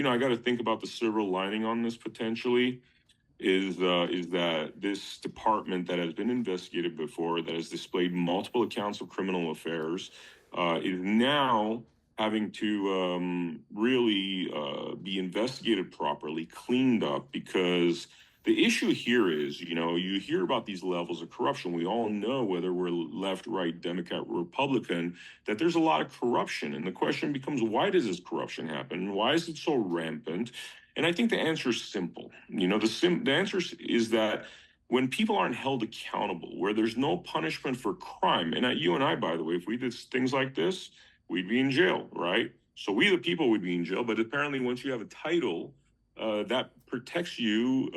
I got to think about the silver lining on this potentially is that this department that has been investigated before, that has displayed multiple accounts of criminal affairs, is now having to really be investigated properly, cleaned up, because the issue here is, you hear about these levels of corruption. We all know, whether we're left, right, Democrat, Republican, that there's a lot of corruption. And the question becomes, why does this corruption happen? Why is it so rampant? And I think the answer is simple. The answer is that when people aren't held accountable, where there's no punishment for crime, and you and I, by the way, if we did things like this, we'd be in jail, right? So we, the people, would be in jail. But apparently, once you have a title, that protects you,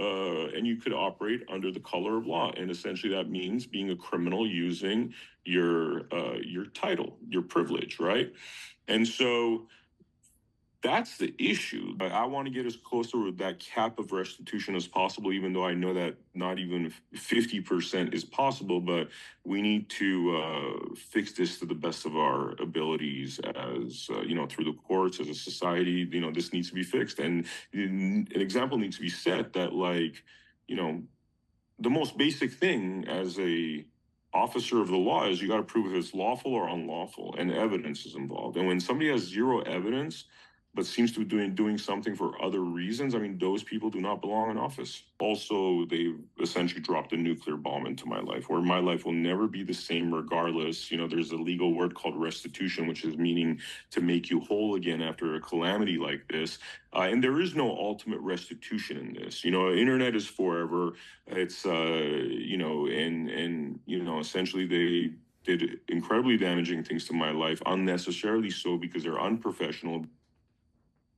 and you could operate under the color of law. And essentially, that means being a criminal using your title, your privilege, right? And so that's the issue. I want to get as close to that cap of restitution as possible, even though I know that not even 50% is possible. But we need to fix this to the best of our abilities, as through the courts, as a society. This needs to be fixed, and an example needs to be set that, like, the most basic thing as a officer of the law is you got to prove if it's lawful or unlawful, and evidence is involved. And when somebody has zero evidence but seems to be doing something for other reasons, I mean, those people do not belong in office. Also, they've essentially dropped a nuclear bomb into my life, where my life will never be the same regardless. There's a legal word called restitution, which is meaning to make you whole again after a calamity like this. And there is no ultimate restitution in this. Internet is forever. It's, essentially they did incredibly damaging things to my life, unnecessarily so, because they're unprofessional,